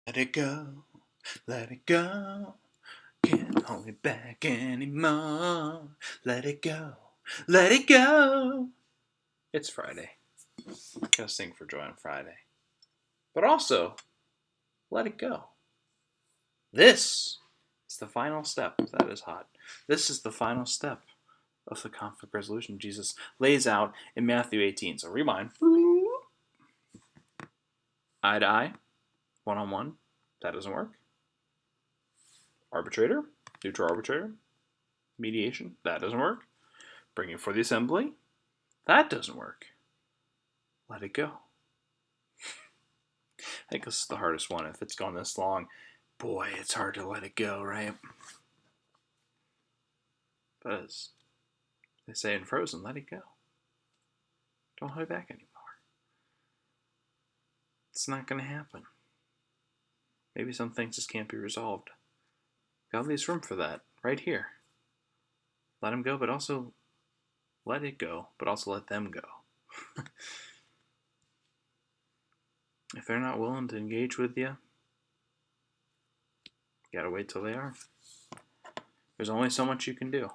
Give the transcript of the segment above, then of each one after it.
Let it go, let it go. Can't hold it back anymore. Let it go, let it go. It's Friday. Gotta sing for joy on Friday. But also, let it go. This is the final step. That is hot. This is the final step of the conflict resolution Jesus lays out in Matthew 18. So rewind. Eye to eye, one on one. That doesn't work. Arbitrator, neutral arbitrator, mediation. That doesn't work. Bring it for the assembly. That doesn't work. Let it go. I think this is the hardest one. If it's gone this long, boy, it's hard to let it go, right? But as they say in Frozen, let it go. Don't hold it back anymore. It's not going to happen. Maybe some things just can't be resolved. God leaves room for that right here. Let him go, but also let it go, but also let them go. If they're not willing to engage with you, you gotta wait till they are. There's only so much you can do.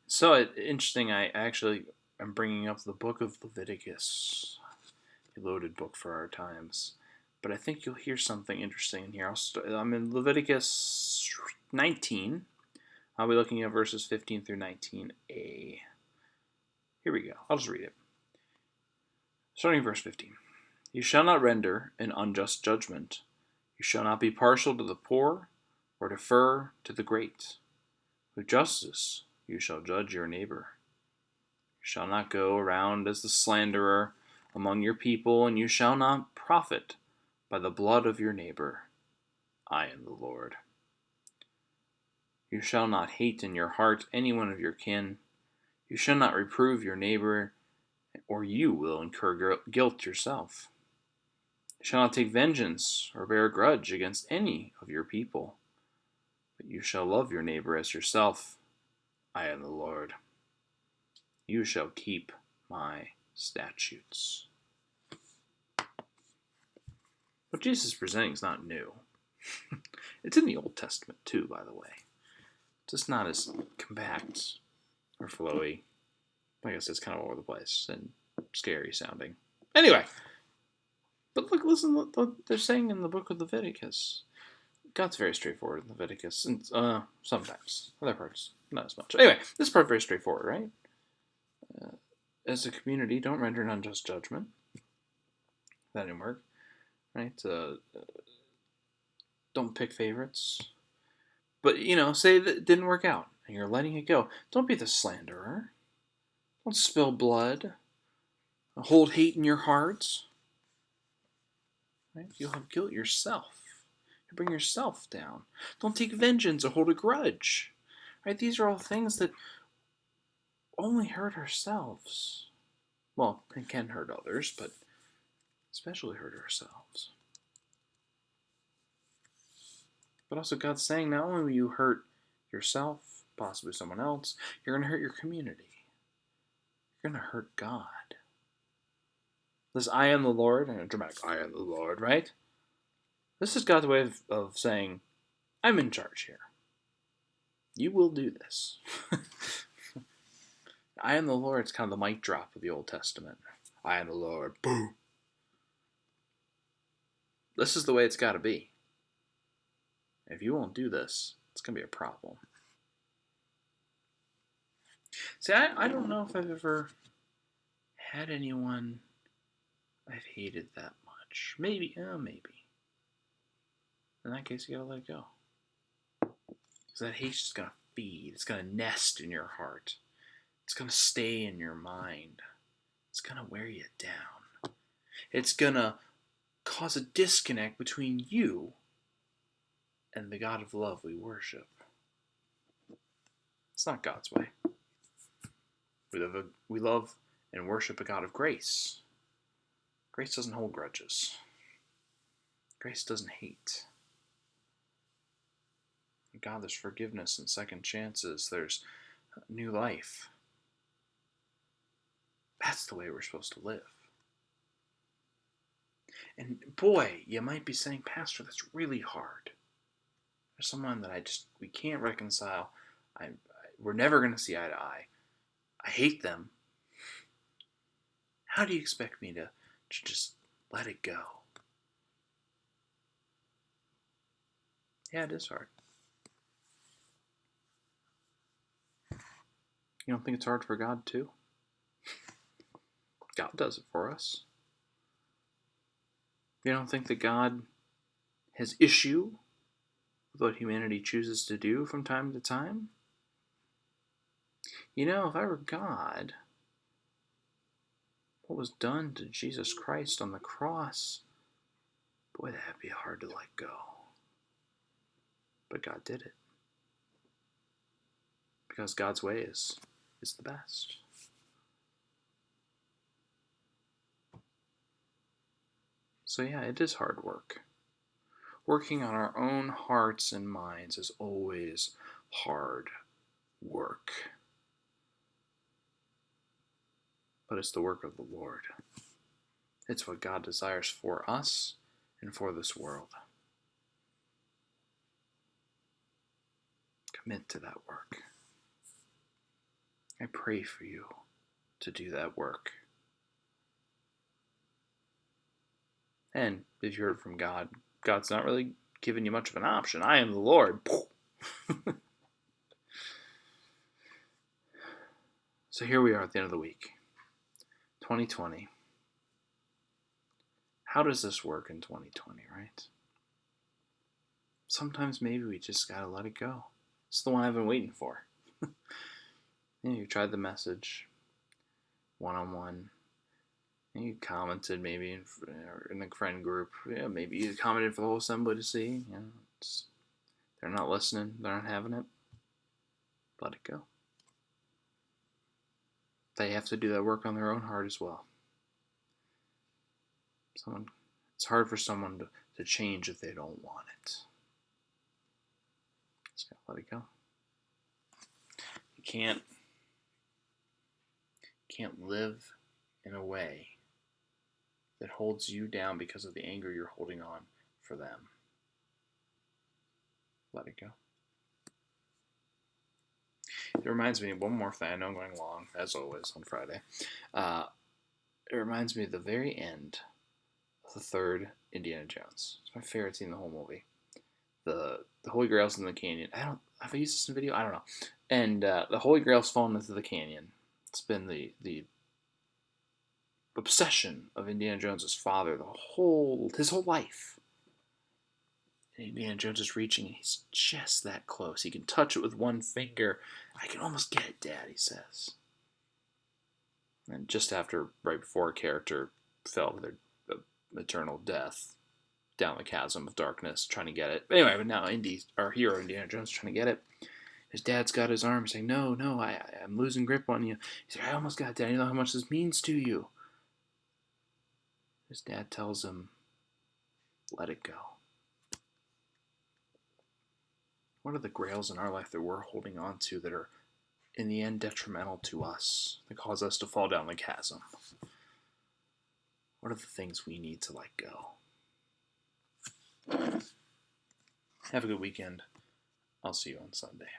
So interesting, I actually am bringing up the book of Leviticus, a loaded book for our times. But I think you'll hear something interesting in here. I'm in Leviticus 19. I'll be looking at verses 15 through 19a. Here we go. I'll just read it. Starting verse 15. You shall not render an unjust judgment. You shall not be partial to the poor, or defer to the great. With justice you shall judge your neighbor. You shall not go around as the slanderer among your people, and you shall not profit by the blood of your neighbor. I am the Lord. You shall not hate in your heart any one of your kin. You shall not reprove your neighbor, or you will incur guilt yourself. You shall not take vengeance or bear a grudge against any of your people, but you shall love your neighbor as yourself. I am the Lord. You shall keep my statutes. What Jesus is presenting is not new. It's in the Old Testament too, by the way. Just not as compact or flowy. I guess it's kind of all over the place and scary sounding. Anyway, but look, listen what they're saying in the book of Leviticus. God's very straightforward in Leviticus, and sometimes. Other parts, not as much. Anyway, this part very straightforward, right? As a community, don't render an unjust judgment. That didn't work, right? Don't pick favorites. But, say that it didn't work out, and you're letting it go. Don't be the slanderer. Don't spill blood. Hold hate in your hearts. Right? You'll have guilt yourself. You bring yourself down. Don't take vengeance or hold a grudge. Right? These are all things that only hurt ourselves. Well, it can hurt others, but especially hurt ourselves. But also God's saying not only will you hurt yourself, possibly someone else, you're going to hurt your community. You're going to hurt God. This I am the Lord, and a dramatic I am the Lord, right? This is God's way of saying, I'm in charge here. You will do this. I am the Lord. It's kind of the mic drop of the Old Testament. I am the Lord. Boom. This is the way it's got to be. If you won't do this, it's going to be a problem. See, I don't know if I've ever had anyone I've hated that much. Maybe. In that case, you gotta let it go. Because that hate's just gonna feed. It's gonna nest in your heart. It's gonna stay in your mind. It's gonna wear you down. It's gonna cause a disconnect between you and the God of love we worship. It's not God's way. We love and worship a God of grace. Grace doesn't hold grudges. Grace doesn't hate. In God, there's forgiveness and second chances. There's new life. That's the way we're supposed to live. And boy, you might be saying, Pastor, that's really hard. There's someone that we can't reconcile. We're never going to see eye to eye. I hate them. How do you expect me to just let it go? Yeah, it is hard. You don't think it's hard for God too? God does it for us. You don't think that God has issue with what humanity chooses to do from time to time? You know, if I were God, what was done to Jesus Christ on the cross, boy, that'd be hard to let go. But God did it. Because God's way is the best. So yeah, it is hard work. Working on our own hearts and minds is always hard work. But it's the work of the Lord. It's what God desires for us and for this world. Commit to that work. I pray for you to do that work. And if you heard from God, God's not really giving you much of an option. I am the Lord. So here we are at the end of the week. 2020. How does this work in 2020, right? Sometimes maybe we just gotta let it go. It's the one I've been waiting for. You tried the message one-on-one. You commented maybe in the friend group. Yeah, maybe you commented for the whole assembly to see. They're not listening. They're not having it. Let it go. They have to do that work on their own heart as well. It's hard for someone to change if they don't want it. Just gotta let it go. You can't live in a way that holds you down because of the anger you're holding on for them. Let it go. It reminds me of one more thing. I know I'm going long, as always, on Friday. It reminds me of the very end of the third Indiana Jones. It's my favorite scene in the whole movie. The Holy Grail's in the canyon. Have I used this in video? I don't know. And the Holy Grail's fallen into the canyon. It's been the obsession of Indiana Jones' father his whole life. And Indiana Jones is reaching, and he's just that close. He can touch it with one finger. I can almost get it, Dad, he says. And just right before a character fell to their eternal death down the chasm of darkness, trying to get it. But anyway, but now our hero, Indiana Jones, trying to get it. His dad's got his arm saying, no, I'm losing grip on you. He's like, I almost got it, Dad. You know how much this means to you. His dad tells him, let it go. What are the grails in our life that we're holding on to that are, in the end, detrimental to us, that cause us to fall down the chasm? What are the things we need to let go? Have a good weekend. I'll see you on Sunday.